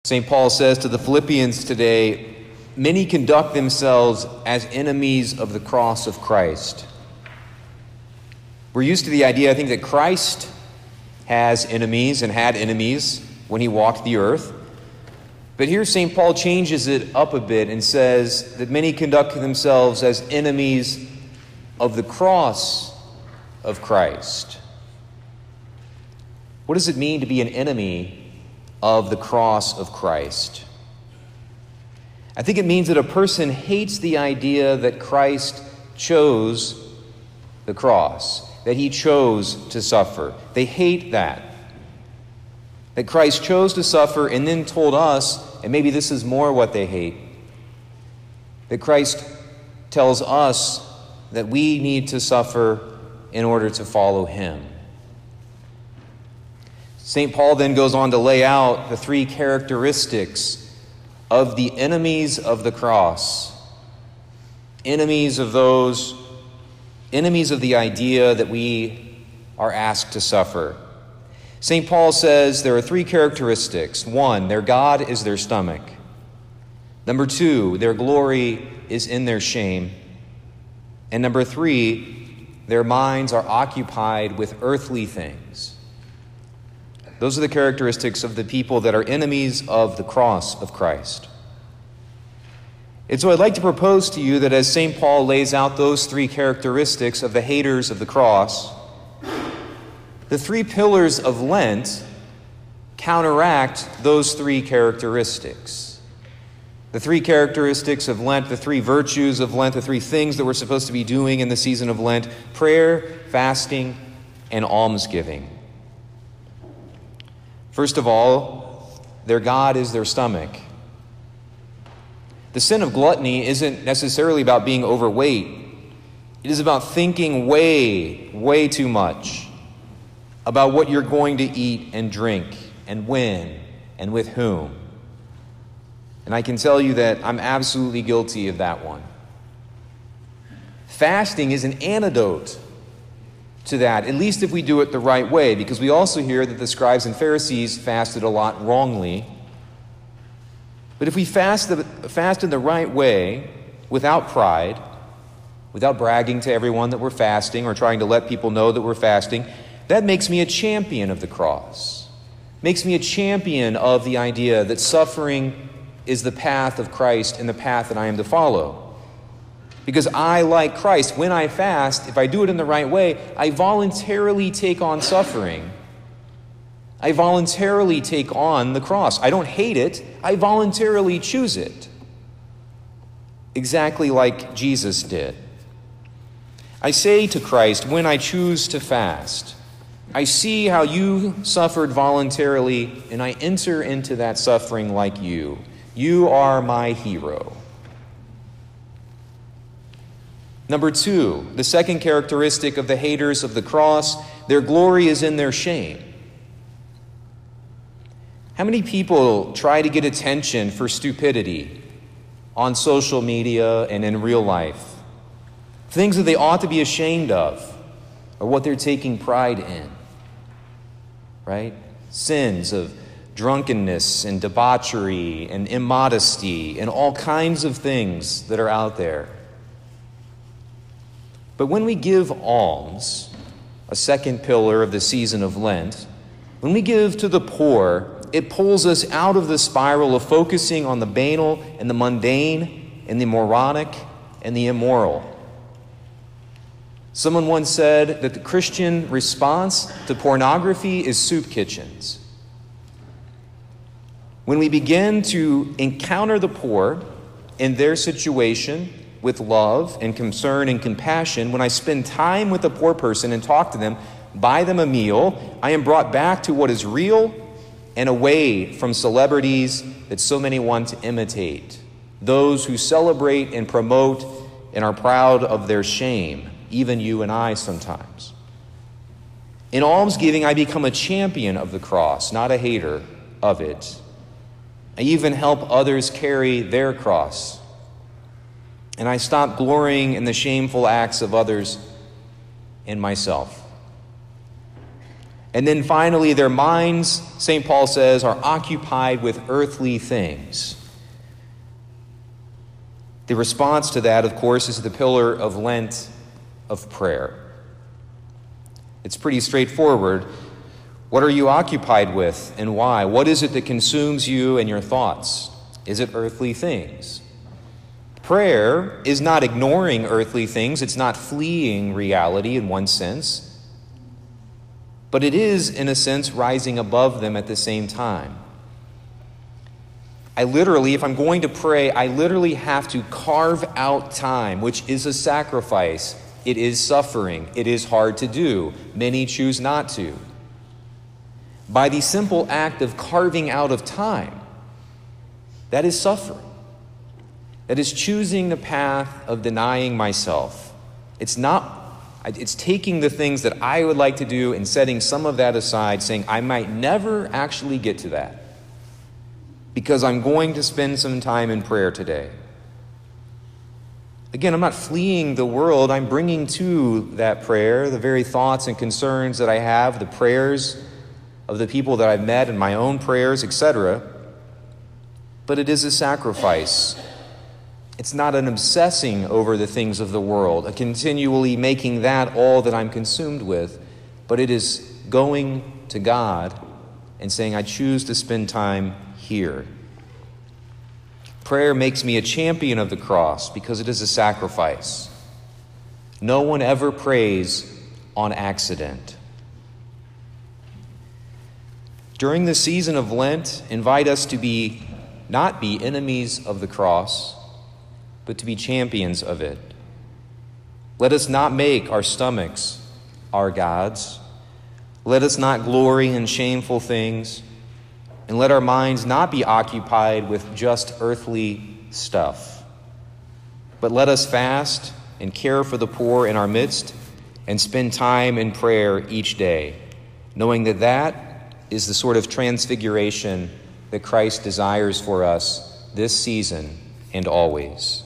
St. Paul says to the Philippians today, many conduct themselves as enemies of the cross of Christ. We're used to the idea, I think, that Christ has enemies and had enemies when he walked the earth. But here St. Paul changes it up a bit and says that many conduct themselves as enemies of the cross of Christ. What does it mean to be an enemy of the cross of Christ? I think it means that a person hates the idea that Christ chose the cross, that he chose to suffer. They hate that. That Christ chose to suffer and then told us, and maybe this is more what they hate, that Christ tells us that we need to suffer in order to follow him. St. Paul then goes on to lay out the three characteristics of the enemies of the cross, enemies of the idea that we are asked to suffer. St. Paul says there are three characteristics. One, their God is their stomach. Number two, their glory is in their shame. And number three, their minds are occupied with earthly things. Those are the characteristics of the people that are enemies of the cross of Christ. And so I'd like to propose to you that as St. Paul lays out those three characteristics of the haters of the cross, the three pillars of Lent counteract those three characteristics. The three characteristics of Lent, the three virtues of Lent, the three things that we're supposed to be doing in the season of Lent: prayer, fasting, and almsgiving. First of all, their God is their stomach. The sin of gluttony isn't necessarily about being overweight. It is about thinking way too much about what you're going to eat and drink and when and with whom. And I can tell you that I'm absolutely guilty of that one. Fasting is an antidote to that, at least if we do it the right way, because we also hear that the scribes and Pharisees fasted a lot wrongly. But if we fast in the right way, without pride, without bragging to everyone that we're fasting or trying to let people know that we're fasting, that makes me a champion of the cross. Makes me a champion of the idea that suffering is the path of Christ and the path that I am to follow. Because I, like Christ, when I fast, if I do it in the right way, I voluntarily take on suffering. I voluntarily take on the cross. I don't hate it. I voluntarily choose it. Exactly like Jesus did. I say to Christ, when I choose to fast, I see how you suffered voluntarily, and I enter into that suffering like you. You are my hero. Number two, the second characteristic of the haters of the cross, their glory is in their shame. How many people try to get attention for stupidity on social media and in real life? Things that they ought to be ashamed of, or what they're taking pride in, right? Sins of drunkenness and debauchery and immodesty and all kinds of things that are out there. But when we give alms, a second pillar of the season of Lent, when we give to the poor, it pulls us out of the spiral of focusing on the banal and the mundane and the moronic and the immoral. Someone once said that the Christian response to pornography is soup kitchens. When we begin to encounter the poor in their situation with love and concern and compassion, when I spend time with a poor person and talk to them, buy them a meal, I am brought back to what is real and away from celebrities that so many want to imitate, those who celebrate and promote and are proud of their shame, even you and I sometimes. In almsgiving, I become a champion of the cross, not a hater of it. I even help others carry their cross. And I stop glorying in the shameful acts of others and myself. And then finally, their minds, St. Paul says, are occupied with earthly things. The response to that, of course, is the pillar of Lent of prayer. It's pretty straightforward. What are you occupied with and why? What is it that consumes you and your thoughts? Is it earthly things? Prayer is not ignoring earthly things. It's not fleeing reality in one sense. But it is, in a sense, rising above them at the same time. If I'm going to pray, I literally have to carve out time, which is a sacrifice. It is suffering. It is hard to do. Many choose not to. By the simple act of carving out of time, that is suffering. That is choosing the path of denying myself. It's taking the things that I would like to do and setting some of that aside, saying I might never actually get to that because I'm going to spend some time in prayer today. Again, I'm not fleeing the world. I'm bringing to that prayer the very thoughts and concerns that I have, the prayers of the people that I've met and my own prayers, etc. But it is a sacrifice. It's not an obsessing over the things of the world, a continually making that all that I'm consumed with, but it is going to God and saying, I choose to spend time here. Prayer makes me a champion of the cross because it is a sacrifice. No one ever prays on accident. During the season of Lent, invite us to not be enemies of the cross, but to be champions of it. Let us not make our stomachs our gods. Let us not glory in shameful things, and let our minds not be occupied with just earthly stuff. But let us fast and care for the poor in our midst and spend time in prayer each day, knowing that that is the sort of transfiguration that Christ desires for us this season and always.